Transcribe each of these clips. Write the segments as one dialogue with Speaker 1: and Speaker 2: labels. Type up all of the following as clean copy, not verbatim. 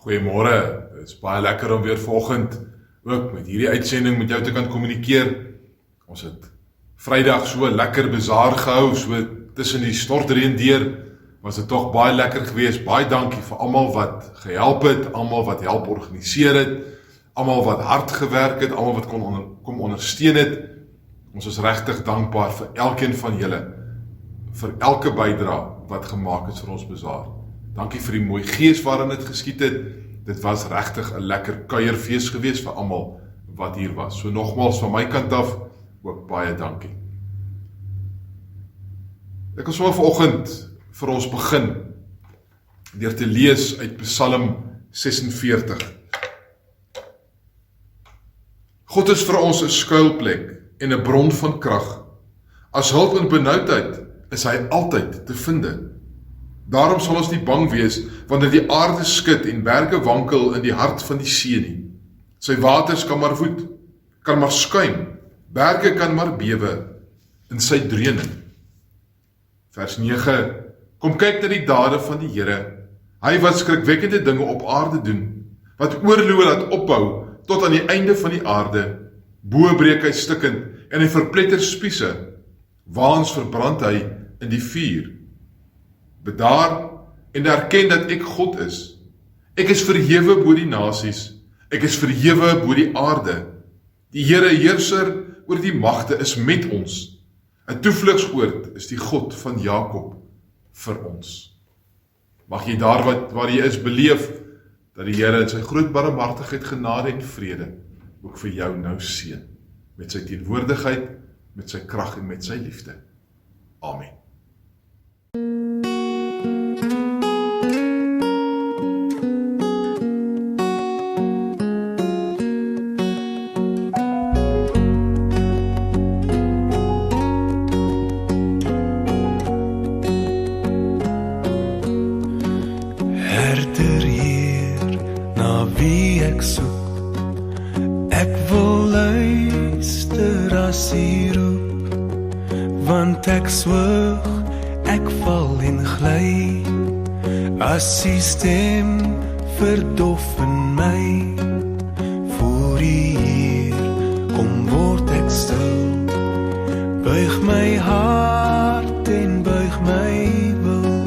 Speaker 1: Goeiemôre, het is baie lekker om weer vanoggend ook met hierdie uitsending met jou te kan kommunikeer. Ons het Vrydag so lekker bazaar gehou, so tussen die stortreën deur, was dit tog baie lekker geweest. Baie dankie vir almal wat gehelp het, almal wat help organiseer het, almal wat hard gewerk het, almal wat kom ondersteun het. Ons is regtig dankbaar vir elkeen van julle, vir elke bydrae wat gemaak het vir ons bazaar. Dankie vir die mooi gees waarin dit geskied het. Dit was regtig 'n lekker kuierfees geweest vir almal wat hier was. So nogmaals van my kant af ook baie dankie. Ek wil sommer vanoggend vir ons begin deur te lees uit Psalm 46. God is vir ons 'n skuilplek en 'n bron van krag. As hulp in benoudheid is hy altyd te vind. Daarom sal ons nie bang wees wanneer die aarde skud en berge wankel in die hart van die see nie. Sy waters kan maar woed, kan maar skuim, berge kan maar bewe in sy dreuning. Vers 9. Kom kyk na die dade van die Here. Hy wat skrikwekkende dinge op aarde doen, wat oorloë laat opbou tot aan die einde van die aarde. Bo breek hy stukkend en hy verpletter spiese. Waans verbrand hy in die vuur. Bedaar en erken dat ek God is. Ek is verhewe bo die nasies. Ek is verhewe bo die aarde. Die Here heerser oor die magte is met ons. 'n Toevlugsoord is die God van Jakob vir ons. Mag jy daar waar jy is beleef dat die Here in sy groot barmhartigheid, genade en vrede ook vir jou nou seën met sy teenwoordigheid, met sy krag en met sy liefde. Amen.
Speaker 2: Ek swyg, ek val en gly, as die stem verdof in my. Voor die Heer, kom word ek stil, buig my hart en buig my wil.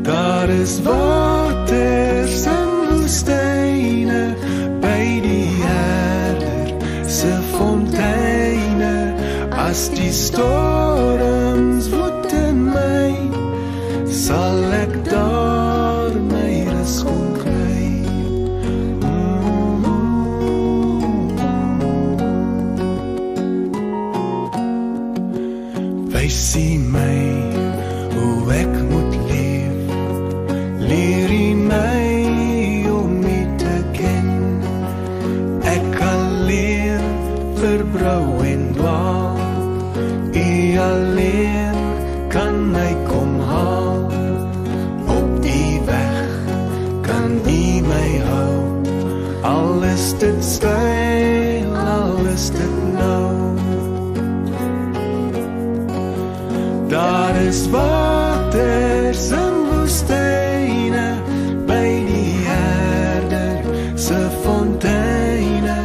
Speaker 2: Daar is waters in woestyne, by die Herder se fonteine. As die storms woed in my, sal ek daar my rus kon kry. Wys U my hoe ek moet leef, leer U my om U te ken. Ek alleen verbrou en dwaal, U alleen kan my kom haal. Op die weg kan U my hou. Al is dit styl, al is dit nou. Daar is waters in woestyne, by die Herder se fonteine.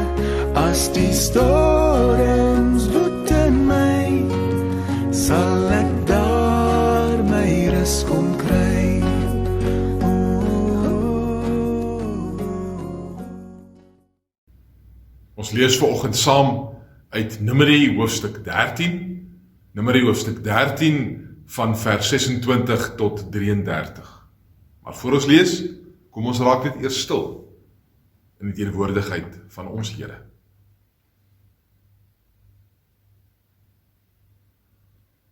Speaker 2: As die storms woed in my, sal ek daar my rus kom kry.
Speaker 1: Ons lees vanoggend saam uit Numeri hoofstuk 13. Numeri hoofstuk 13 van vers 26 tot 33. Maar voor ons lees, kom ons raak net eers stil in die teenwoordigheid van ons Here.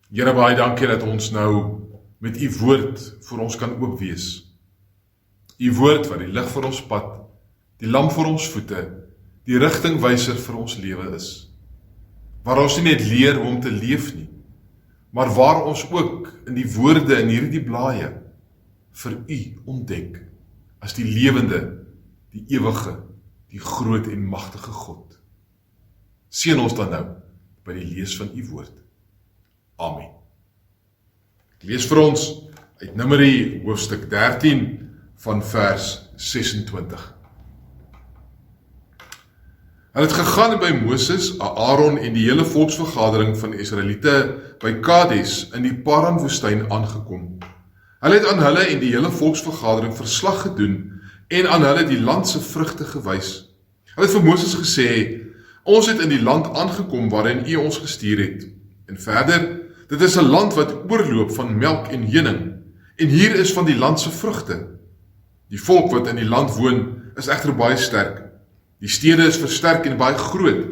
Speaker 1: Here, baie dankie dat ons nou met U woord vir ons kan oop wees. U woord wat die lig vir ons pad, die lamp vir ons voete, die rigtingwyser vir ons lewe is. Waar ons nie net leer hoe om te leef nie, maar waar ons ook in die woorde in hierdie blaaie vir U ontdek as die lewende, die ewige, die groot en magtige God. Seën ons dan nou by die lees van U woord. Amen. Ek lees vir ons uit Numeri hoofstuk 13 van vers 26. Hulle het gegaan by Moses, Aaron en die hele volksvergadering van Israeliete by Kades in die Paran-woestyn aangekom. Hulle het aan hulle en die hele volksvergadering verslag gedoen en aan hulle die land se vrugte gewys. Hulle het vir Moses gesê, ons het in die land aangekom waarin U ons gestuur het. En verder, dit is 'n land wat oorloop van melk en honing, en hier is van die land se vrugte. Die volk wat in die land woon, is egter baie sterk. Die stede is versterk en baie groot.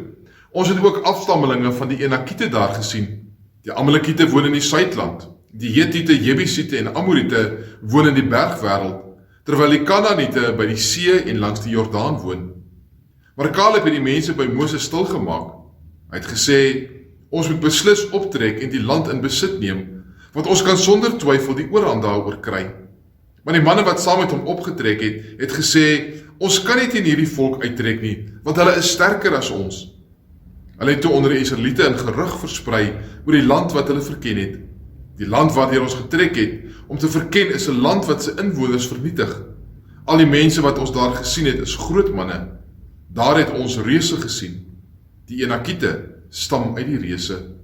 Speaker 1: Ons het ook afstammelinge van die Enakiete daar gesien. Die Amalekiete woon in die Suidland. Die Hetiete, Jebusiete en Amoriete woon in die bergwêreld, terwyl die Kanaaniete by die see en langs die Jordaan woon. Maar Kaleb het die mense by Moses stilgemaak. Hy het gesê, ons moet beslis optrek en die land in besit neem, want ons kan sonder twyfel die oorhand daaroor kry. Maar die manne wat saam met hom opgetrek het, het gesê, ons kan nie teen hierdie volk uittrek nie, want hulle is sterker as ons. Hulle het toe onder die Israeliete in gerug versprei oor die land wat hulle verken het. Die land waardeur ons getrek het, om te verken is 'n land wat sy inwoners vernietig. Al die mense wat ons daar gesien het, is groot manne. Daar het ons reuse gesien. Die Enakiete stam uit die reuse.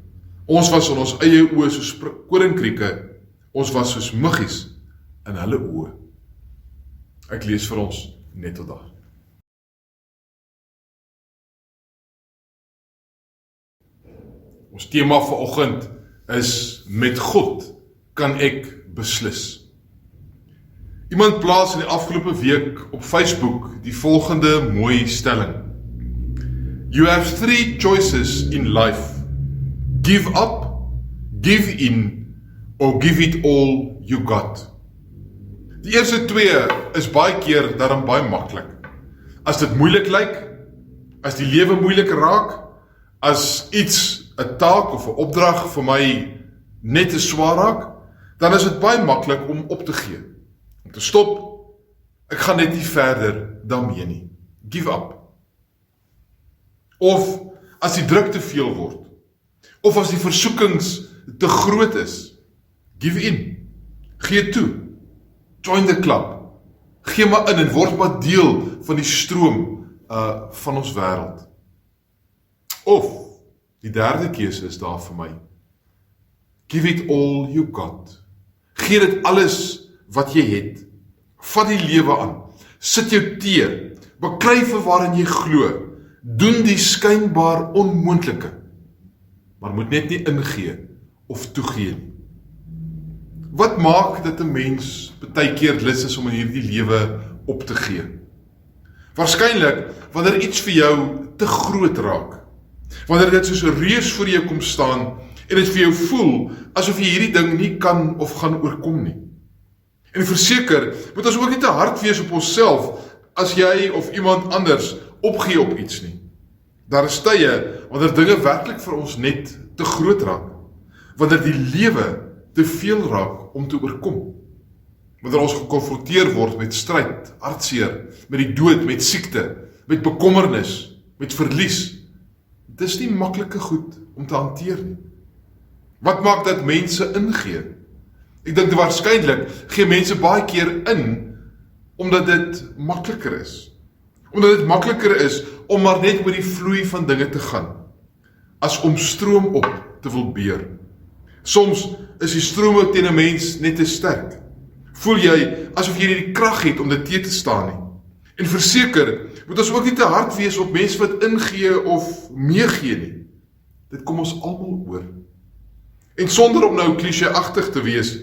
Speaker 1: Ons was in ons eie oë soos korinkrieke. Ons was soos muggies in hulle oë. Ek lees vir ons net tot daar. Ons tema vanoggend is met God kan ek beslis. Iemand plaas in die afgelope week op Facebook die volgende mooi stelling. You have 3 choices in life. Give up, give in, or give it all you got. Die eerste 2 is baie keer daarom baie maklik. As dit moeilik lyk, as die lewe moeilik raak, as iets 'n taak of 'n opdrag vir my net te swaar raak, dan is dit baie maklik om op te gee. Om te stop, ek gaan net nie verder daarmee nie. Give up. Of as die druk te veel word, of as die versoekings te groot is, give in. Gee toe. Join the club. Gee maar in en word maar deel van die stroom van ons wêreld. Of die derde keuse is daar vir my. Give it all you got. Gee dit alles wat jy het. Vat die lewe aan. Sit jou tee. Beklei vir waarin jy glo. Doen die skynbaar onmoontlike. Maar moet net nie ingee of toegee nie. Wat maak dat 'n mens baie keer lus is om in hierdie lewe op te gee? Waarskynlik wanneer iets vir jou te groot raak. Wanneer dit soos 'n reus voor jou kom staan en dit vir jou voel asof jy hierdie ding nie kan of gaan oorkom nie. En verseker, moet ons ook nie te hard wees op onsself as jy of iemand anders opgee op iets nie. Daar is tye wanneer dinge werklik vir ons net te groot raak. Wanneer die lewe te veel raak om te oorkom. Wanneer ons gekonfronteer word met stryd, hartseer, met die dood, met siekte, met bekommernis, met verlies. Dit is nie maklike goed om te hanteer nie. Wat maak dat mense ingee? Ek dink waarskynlik gee mense baie keer in omdat dit makliker is. Omdat dit makliker is om maar net oor die vloei van dinge te gaan, as om stroom op te wil beer. Soms is die strome teen 'n mens net te sterk. Voel jy asof jy nie die krag het om dit te staan nie. En verseker, moet ons ook nie te hard wees op mense wat ingee of meegee nie. Dit kom ons almal oor. En sonder om nou klisjé-agtig te wees,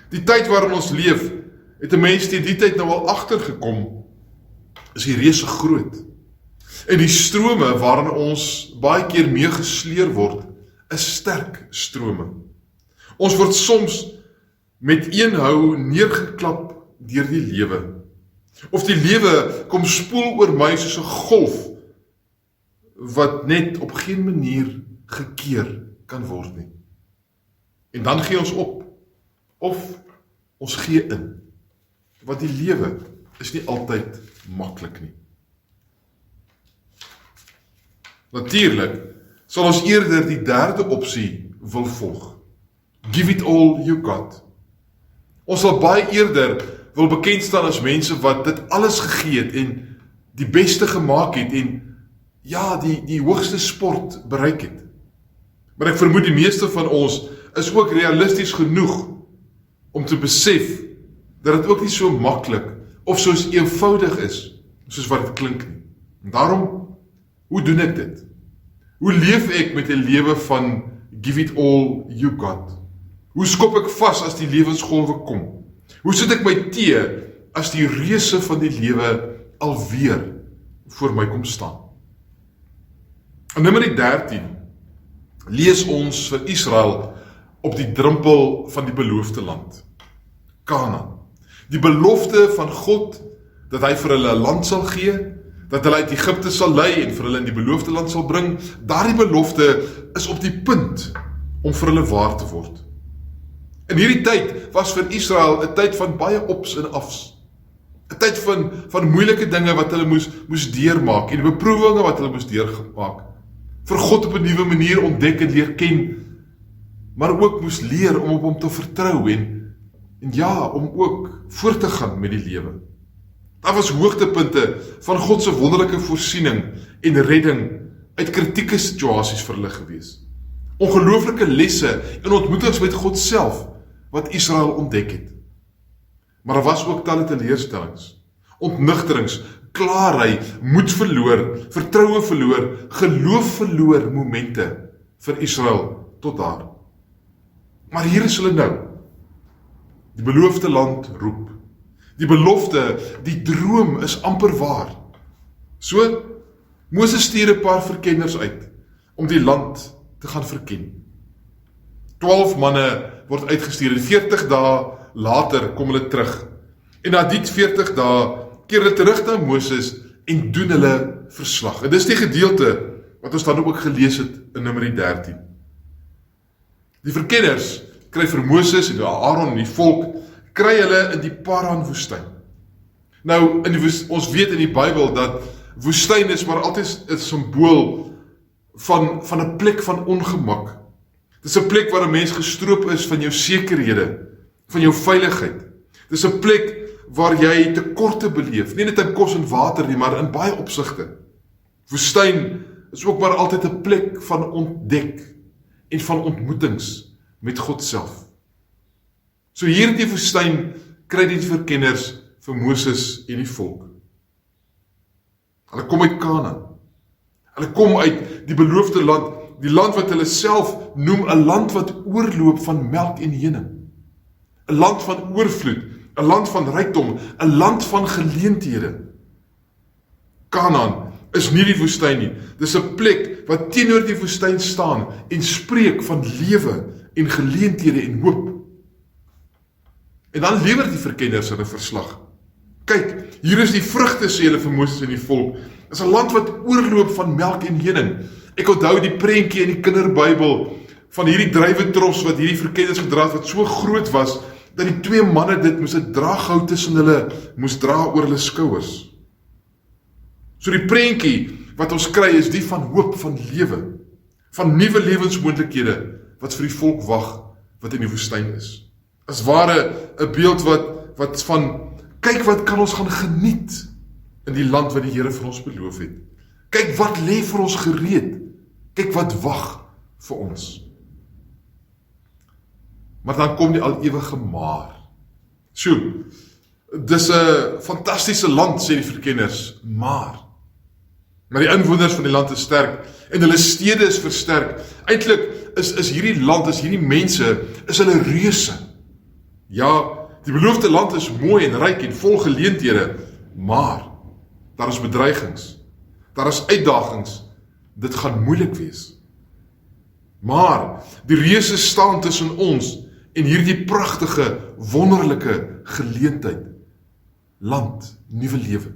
Speaker 1: die tyd waarin ons leef, het 'n mens teen die tyd nou al agtergekom, is die reuse groot. En die strome waarin ons baie keer meegesleer word, is sterk strome. Ons word soms met een hou neergeklap deur die lewe. Of die lewe kom spoel oor my soos 'n golf, wat net op geen manier gekeer kan word nie. En dan gee ons op, of ons gee in, want die lewe is nie altyd maklik nie. Natuurlik sal ons eerder die derde opsie wil volg. Give it all you got. Ons sal baie eerder wil bekend staan as mense wat dit alles gegee het en die beste gemaak het en ja, die hoogste sport bereik het. Maar ek vermoed die meeste van ons is ook realisties genoeg om te besef dat dit ook nie so maklik of soos eenvoudig is, soos wat dit klink nie. En daarom, hoe doen ek dit? Hoe leef ek met 'n lewe van give it all you got? Hoe skop ek vas as die lewensgolwe kom? Hoe sit ek my tee as die reuse van die lewe alweer voor my kom staan? In Numeri 13 lees ons vir Israel op die drempel van die beloofde land, Kanaan. Die belofte van God dat hy vir hulle 'n land sal gee, dat hulle uit Egipte sal lei en vir hulle in die beloofde land sal bring, daardie belofte is op die punt om vir hulle waar te word. In hierdie tyd was vir Israel 'n tyd van baie ops en afs. 'n Tyd van moeilike dinge wat hulle moes deurmaak en beproewinge wat hulle moes deurmaak. Vir God op 'n nuwe manier ontdek en leer ken, maar ook moes leer om op hom te vertrou en ja, om ook voort te gaan met die lewe. Daar was hoogtepunte van God se wonderlike voorsiening en redding uit kritieke situasies vir hulle gewees. Ongelooflike lesse en ontmoetings met God self wat Israel ontdek het. Maar daar was ook talle teleurstellings, ontnugterings, klaarry, moed verloor, vertroue verloor, geloof verloor momente vir Israel tot daar. Maar hier is hulle nou. Die beloofde land roep. Die belofte, die droom is amper waar. So, Moses stuur 'n paar verkenners uit om die land te gaan verken. 12 manne word uitgestuur en 40 dae later kom hulle terug. En na die 40 dae keer hulle terug na Moses en doen hulle verslag. En dis die gedeelte wat ons dan ook gelees het in Numeri 13. Die verkenners kry vir Moses en Aaron en die volk, kry hulle in die Paran woestyn. Nou, ons weet in die Bybel dat woestyn is maar altyd 'n simbool van 'n plek van ongemak. Dit is 'n plek waar 'n mens gestroop is van jou sekerhede, van jou veiligheid. Dit is 'n plek waar jy tekorte beleef, nie net in kos en water nie, maar in baie opsigte. Woestyn is ook maar altyd 'n plek van ontdek en van ontmoetings met God self. So hier in die woestyn kry die verkenners vir Moses en die volk. Hulle kom uit Kanaan. Hulle kom uit die beloofde land, die land wat hulle self noem 'n land wat oorloop van melk en honing. 'n Land van oorvloed, 'n land van rykdom, 'n land van geleenthede. Kanaan is nie die woestyn nie. Dis 'n plek wat teenoor die woestyn staan en spreek van lewe en geleenthede en hoop. En dan lewer die verkenners hulle verslag. Kyk, hier is die vrugte, sê hulle vir Moses en die volk. Dit is 'n land wat oorloop van melk en honing. Ek onthou die prentjie in die kinderbybel van hierdie druiwetros wat hierdie verkenners gedra het, wat so groot was, dat die 2 manne dit moes 'n draaghout tussen hulle moes dra oor hulle skouers. So die prentjie wat ons kry is die van hoop, van lewe, van nuwe lewensmoontlikhede wat vir die volk wag wat in die woestyn is. As ware 'n beeld wat van kyk wat kan ons gaan geniet in die land wat die Here vir ons beloof het. Kyk wat lê vir ons gereed. Kyk wat wag vir ons. Maar dan kom die al-ewige maar. So, dis 'n fantastiese land, sê die verkenners, maar die inwoners van die land is sterk en hulle stede is versterk. Eintlik is hierdie land, is hierdie mense, is hulle reuse. Ja, die beloofde land is mooi en ryk en vol geleenthede, maar daar is bedreigings, daar is uitdagings, dit gaan moeilik wees. Maar die reuse staan tussen ons en hierdie pragtige, wonderlike geleentheid, land, nuwe lewe.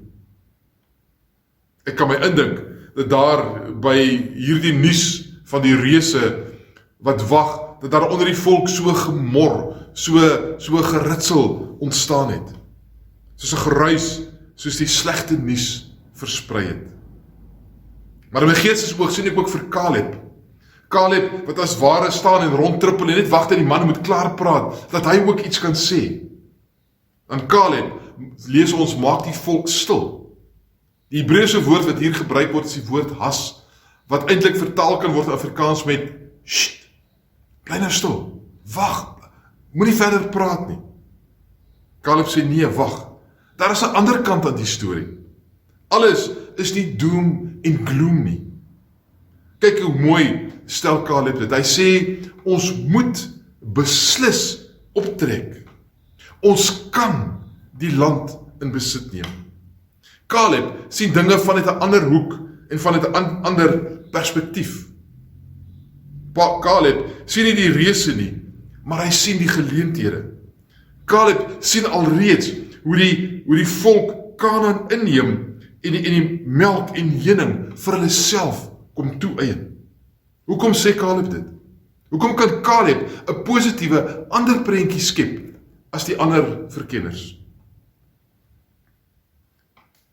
Speaker 1: Ek kan my indink dat daar by hierdie nuus van die reuse wat wag, dat daar onder die volk so gemor, so geritsel ontstaan het. Soos 'n geruis, soos die slegte nuus versprei het. Maar in my geestesoog sien ek ook vir Caleb. Caleb wat as ware staan en rondtrippel en net wag dat die man moet klaar praat, dat hy ook iets kan sê. aan Caleb lees ons, maak die volk stil. Die Hebreëse woord wat hier gebruik word, is die woord has, wat eintlik vertaal kan word in Afrikaans met sst, bly nou stil, wag, moenie verder praat nie. Caleb sê nee, wag, daar is 'n ander kant aan die storie. Alles is nie doom en gloom nie. Kyk hoe mooi stel Caleb dit. Hy sê, ons moet beslis optrek. Ons kan die land in besit neem. Caleb sien dinge vanuit 'n ander hoek en vanuit 'n ander perspektief. Caleb sien nie die reëse nie, maar hy sien die geleenthede. Caleb sien alreeds hoe die volk Kanaan inneem en die melk en heuning vir hulle self kom toeëien. Hoekom sê Caleb dit? Hoekom kan Caleb 'n positiewe ander prentjie skep as die ander verkenners?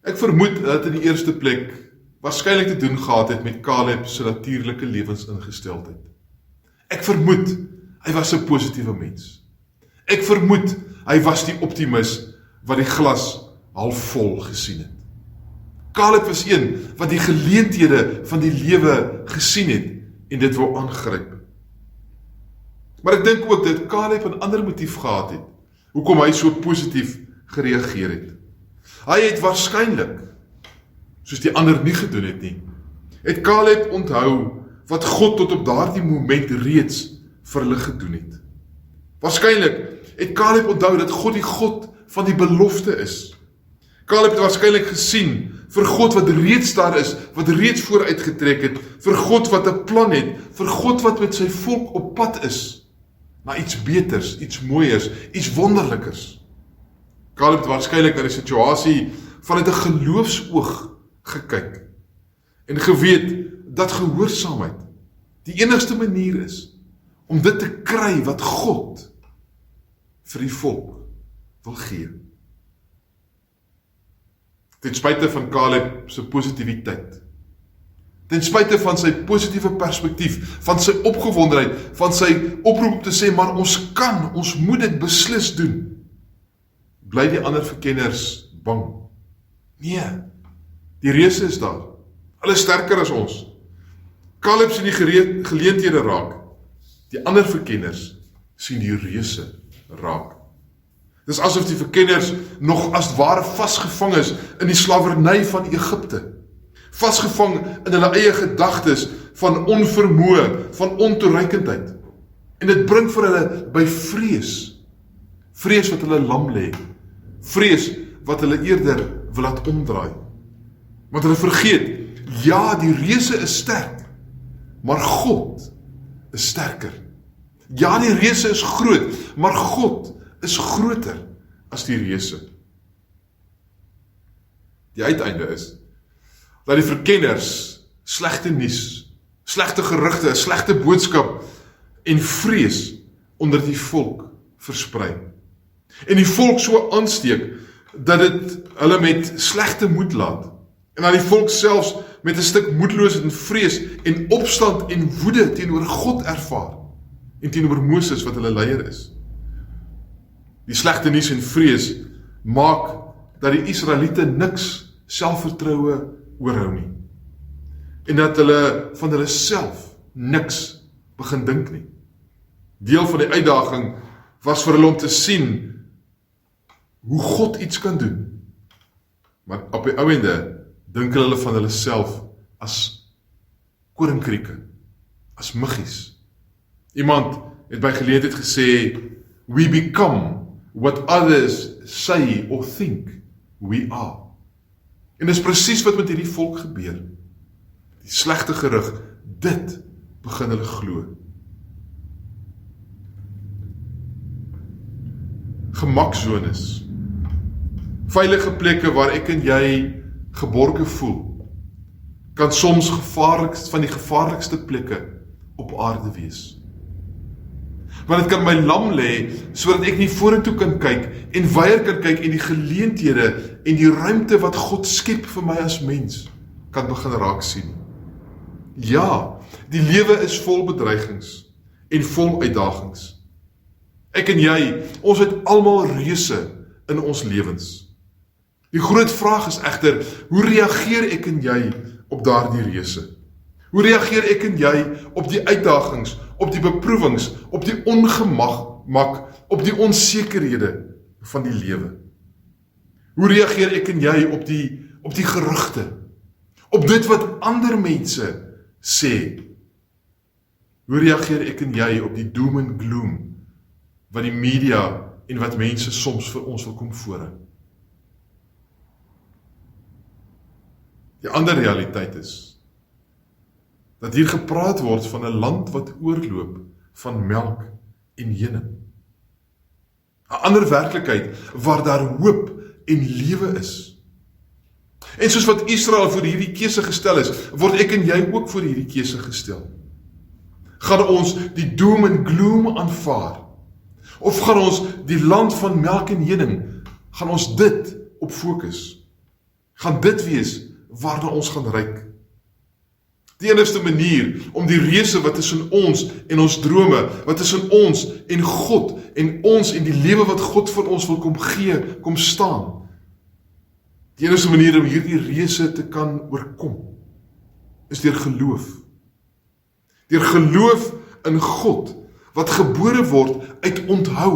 Speaker 1: Ek vermoed dat in die eerste plek waarskynlik te doen gehad het met Caleb se natuurlike lewensingesteldheid. Ek vermoed hy was 'n positiewe mens. Ek vermoed hy was die optimis wat die glas halfvol gesien het. Caleb was een wat die geleenthede van die lewe gesien het en dit wou aangryp. Maar ek dink ook dat Caleb 'n ander motief gehad het hoekom hy so positief gereageer het. Hy het waarskynlik, soos die ander nie gedoen het nie, het Caleb onthou wat God tot op daardie moment reeds vir hulle gedoen het. Waarskynlik het Caleb onthou dat God die God van die belofte is. Caleb het waarskynlik gesien vir God wat reeds daar is, wat reeds vooruitgetrek het, vir God wat 'n plan het, vir God wat met sy volk op pad is, na iets beters, iets mooiers, iets wonderlikers. Caleb het waarskynlik na die situasie vanuit 'n geloofsoog gekyk en geweet dat gehoorsaamheid die enigste manier is om dit te kry wat God vir die volk wil gee. Ten spyte van Caleb se positiwiteit, ten spyte van sy positiewe perspektief, van sy opgewondenheid, van sy oproep om te sê, maar ons moet dit beslis doen, bly die ander verkenners bang. Nee, die reëse is daar, hulle is sterker as ons. Caleb sien die geleenthede raak, die ander verkenners sien die reëse raak. Dis asof die verkenners nog as ware vasgevang is in die slawerny van Egipte. Vasgevang in hulle eie gedagtes van onvermoë, van ontoereikendheid. En dit bring vir hulle by vrees. Vrees wat hulle lam lê. Vrees wat hulle eerder wil laat omdraai. Want hulle vergeet, ja, die reëse is sterk, maar God is sterker. Ja, die reëse is groot, maar God is groter as die reëse. Die uiteinde is dat die verkenners slegte nuus, slegte gerugte, 'n slegte boodskap en vrees onder die volk versprei. En die volk so aansteek dat dit hulle met slegte moed laat. En dat die volk selfs met 'n stuk moedeloosheid en vrees en opstand en woede teenoor God ervaar en teenoor Moses wat hulle leier is. Die slegte nuus en vrees maak dat die Israeliete niks selfvertroue oorhou nie. En dat hulle van hulle self niks begin dink nie. Deel van die uitdaging was vir hulle om te sien hoe God iets kan doen. Maar op die ouende dink hulle van hulle self as koringkrieke, as muggies. Iemand het by geleentheid gesê, we become what others say or think we are. En dis presies wat met hierdie volk gebeur. Die slegte gerug, dit begin hulle glo. Gemaksones, veilige plekke waar ek en jy geborge voel, kan soms van die gevaarlikste plekke op aarde wees. Want dit kan my lam lê, sodat ek nie vorentoe kan kyk en weier kan kyk en die geleenthede en die ruimte wat God skep vir my as mens, kan begin raak sien. Ja, die lewe is vol bedreigings en vol uitdagings. Ek en jy, ons het almal reëse in ons lewens. Die groot vraag is egter, hoe reageer ek en jy op daardie reëse? Hoe reageer ek en jy op die uitdagings, op die beproewings, op die ongemak, op die onsekerhede van die lewe? Hoe reageer ek en jy op die gerugte, op dit wat ander mense sê? Hoe reageer ek en jy op die doom en gloom wat die media en wat mense soms vir ons wil kom voorhou? Die ander realiteit is dat hier gepraat word van 'n land wat oorloop van melk en honing. 'n ander werklikheid waar daar hoop en lewe is. En soos wat Israel voor hierdie keuse gestel is, word ek en jy ook voor hierdie keuse gestel. Gaan ons die doom en gloom aanvaar? Of gaan ons die land van melk en honing, gaan ons dit op fokus? Gaan dit wees waarna ons gaan reik? Die enigste manier om die reëse wat tussen ons en ons drome, wat tussen ons en God en ons en die lewe wat God vir ons wil kom gee, kom staan. Die enigste manier om hierdie reëse te kan oorkom, is deur geloof. Deur geloof in God, wat gebore word uit onthou.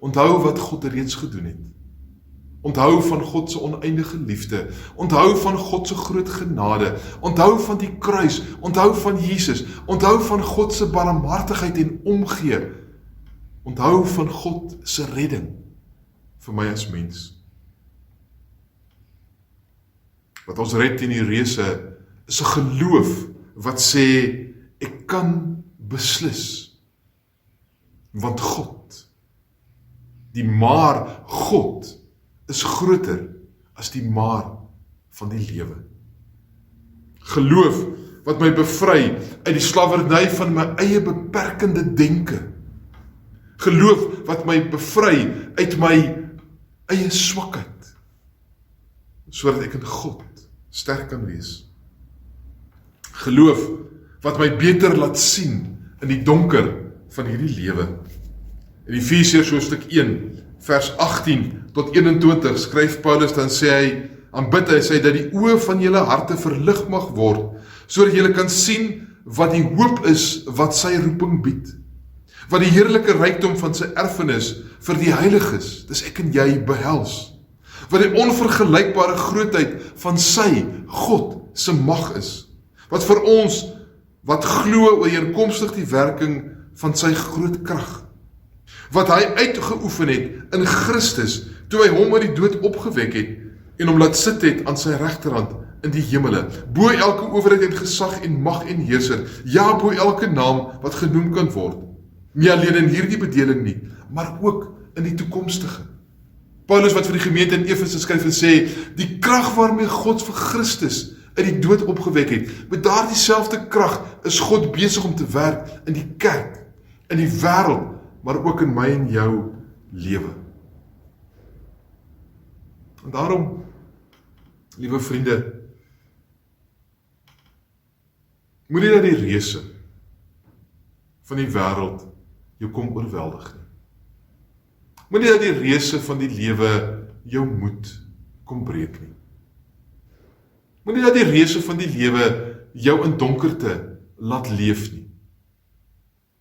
Speaker 1: Onthou wat God reeds gedoen het. Onthou van God se oneindige liefde, onthou van God se groot genade, onthou van die kruis, onthou van Jesus, onthou van God se barmhartigheid en omgee, onthou van God se redding vir my as mens. Wat ons red teen die reëse is 'n geloof wat sê ek kan beslis, want God, die maar God, is groter as die maar van die lewe. Geloof wat my bevry uit die slawerny van my eie beperkende denke. Geloof wat my bevry uit my eie swakheid, sodat ek in God sterk kan wees. Geloof wat my beter laat sien in die donker van hierdie lewe. In Efesiërs hoofstuk 1, vers 18 tot 21 skryf Paulus, dan sê hy, aanbid hy, sê dat die oë van julle harte verlig mag word, sodat julle kan sien wat die hoop is wat sy roeping bied, wat die heerlike rykdom van sy erfenis vir die heiliges, dis ek en jy, behels, wat die onvergelykbare grootheid van sy, God, se mag is, wat vir ons, wat glo ooreenkomstig die werking van sy groot krag, wat hy uitgeoefen het in Christus, toe hy hom uit die dood opgewek het, en hom laat sit het aan sy regterhand in die hemele, bo elke owerheid en gesag en mag en heerser, ja, bo elke naam wat genoem kan word, nie alleen in hierdie bedeling nie, maar ook in die toekomstige. Paulus wat vir die gemeente in Efese skryf en sê, die krag waarmee God vir Christus uit die dood opgewek het, met daardie selfde krag is God besig om te werk in die kerk, in die wêreld, maar ook in my en jou lewe. En daarom, liewe vriende, moenie dat die reëse van die wêreld jou kom oorweldig nie. Moenie dat die reëse van die lewe jou moed kom breek nie. Moenie dat die reëse van die lewe jou in donkerte laat leef nie.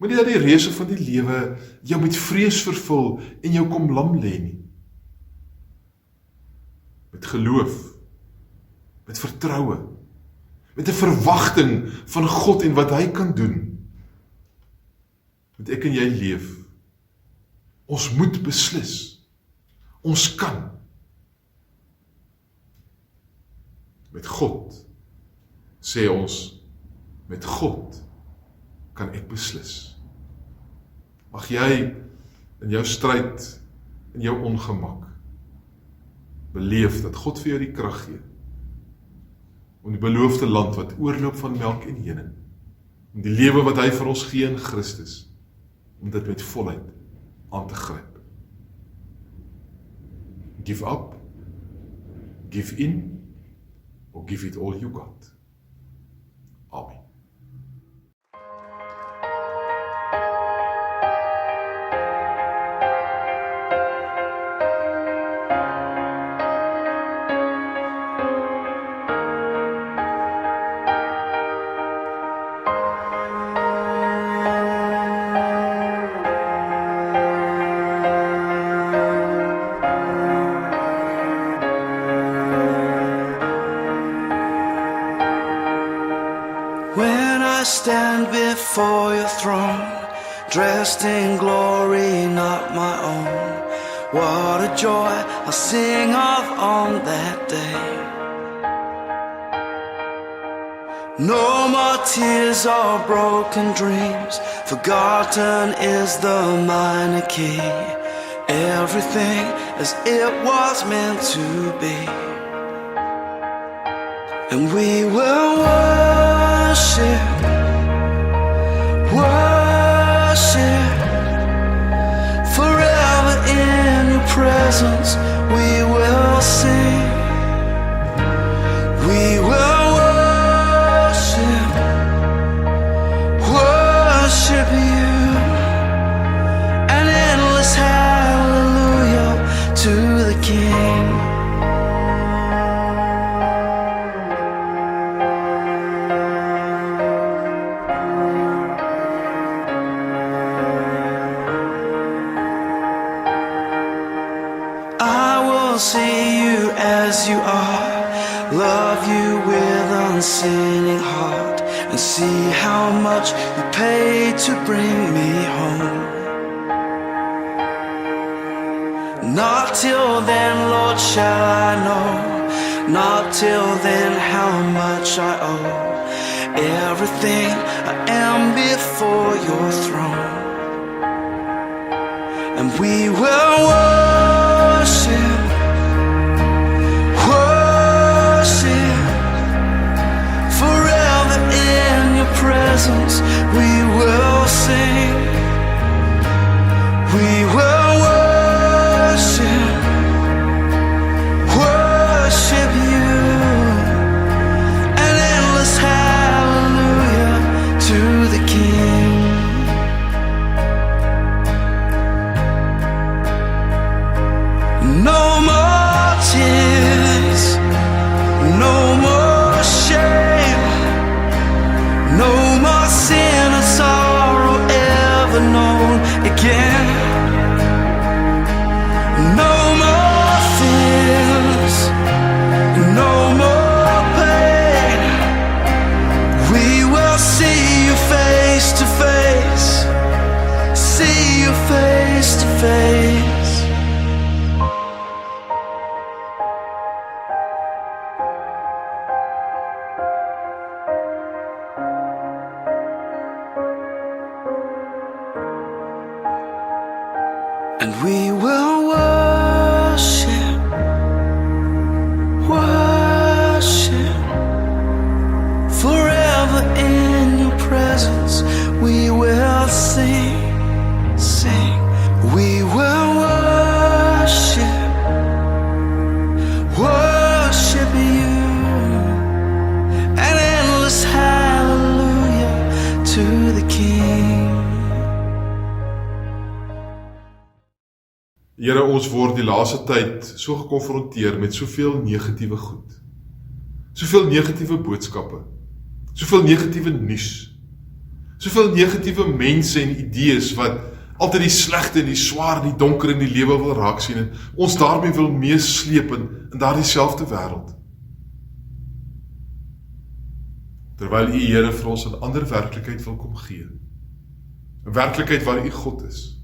Speaker 1: Moenie dat die reëse van die lewe jou met vrees vervul en jou kom lam lê nie. Met geloof, met vertroue, met 'n verwagting van God en wat hy kan doen, moet ek en jy leef. Ons moet beslis. Ons kan. Met God, sê ons, met God kan ek beslis. Mag jy in jou stryd, in jou ongemak, beleef dat God vir jou die krag gee, om die beloofde land wat oorloop van melk en honing, om die lewe wat hy vir ons gee in Christus, om dit met volheid aan te gryp. Give up, give in, or give it all you got. Amen.
Speaker 2: When I stand before your throne, dressed in glory not my own, what a joy I'll sing of on that day. No more tears or broken dreams, forgotten is the minor key. Everything as it was meant to be. And we will worship, worship, forever in your presence we will sing. We will worship, worship you. An endless hallelujah to the King. See you as you are, love you with unsinning heart, and see how much you paid to bring me home. Not till then, Lord, shall I know, not till then how much I owe. Everything I am before your throne, and we will worship, forever in your presence we will sing. We will worship, worship you. An endless hallelujah to the King. No more tears, no more shame, no more sin or sorrow ever known again. No more fears, no more pain. We will see you face to face, see you face to face. And we will worship, worship, forever in your presence we will sing, sing. We will worship, worship you. An endless hallelujah to the King.
Speaker 1: Here, ons word die laaste tyd so gekonfronteer met soveel negatiewe goed. Soveel negatiewe boodskappe. Soveel negatiewe nuus. Soveel negatiewe mense en idees wat altyd die slegte en die swaar en die donker in die lewe wil raak sien en ons daarmee wil meesleep in daardie selfde wêreld. Terwyl U, Here, vir ons 'n ander werklikheid wil kom gee. 'n Werklikheid waar U God is.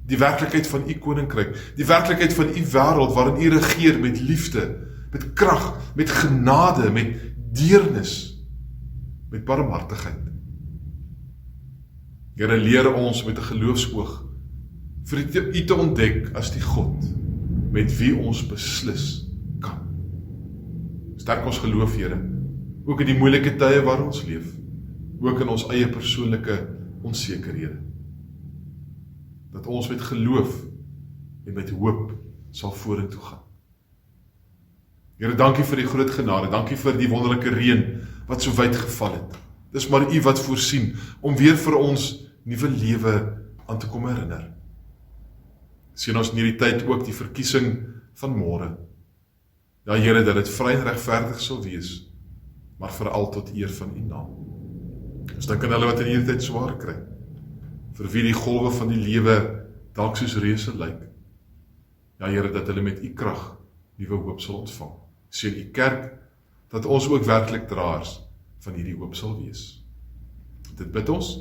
Speaker 1: Die werklikheid van U koninkryk, die werklikheid van U wêreld waarin U regeer met liefde, met krag, met genade, met deernis, met barmhartigheid. Here, leer ons met 'n geloofsoog vir U te ontdek as die God met wie ons beslis kan. Sterk ons geloof, Here, ook in die moeilike tye waar ons leef, ook in ons eie persoonlike onsekerhede. Dat ons met geloof en met hoop sal vorentoe gaan. Here, dankie vir die groot genade, dankie vir die wonderlike reën wat so wyd geval het. Dis maar U wat voorsien om weer vir ons nuwe lewe aan te kom herinner. Sien ons in hierdie tyd ook die verkiesing van môre. Ja, Here, dat dit vry en regverdig sal wees, maar veral tot eer van U naam. Ons dink aan hulle wat in hierdie tyd swaar kry, vir wie die golwe van die lewe dalk soos reuse lyk. Ja, Here, dat hulle met U krag nuwe hoop sal ontvang. Seën U kerk, dat ons ook werklik draers van hierdie hoop sal wees. Dit bid ons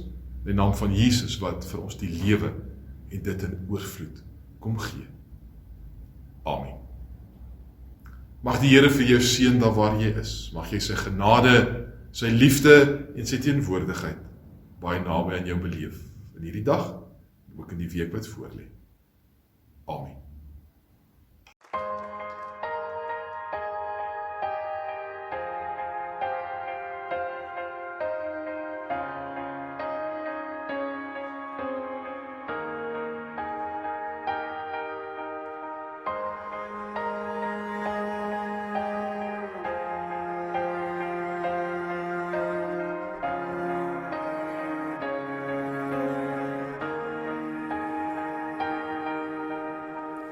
Speaker 1: in die naam van Jesus wat vir ons die lewe en dit in oorvloed kom gee. Amen. Mag die Here vir jou seën daar waar jy is. Mag jy sy genade, sy liefde en sy teenwoordigheid baie naby aan jou beleef in hierdie dag en ook in die week wat voorlê. Amen.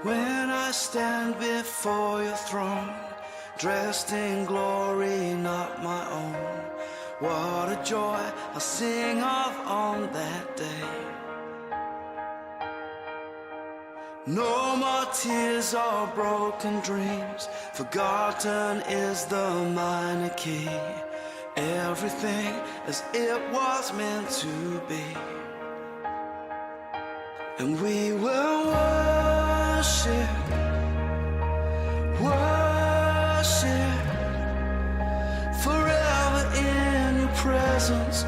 Speaker 2: When I stand before your throne, dressed in glory not my own, what a joy I'll sing of on that day. No more tears or broken dreams, forgotten is the minor key. Everything as it was meant to be. And we will worship, worship, forever in your presence.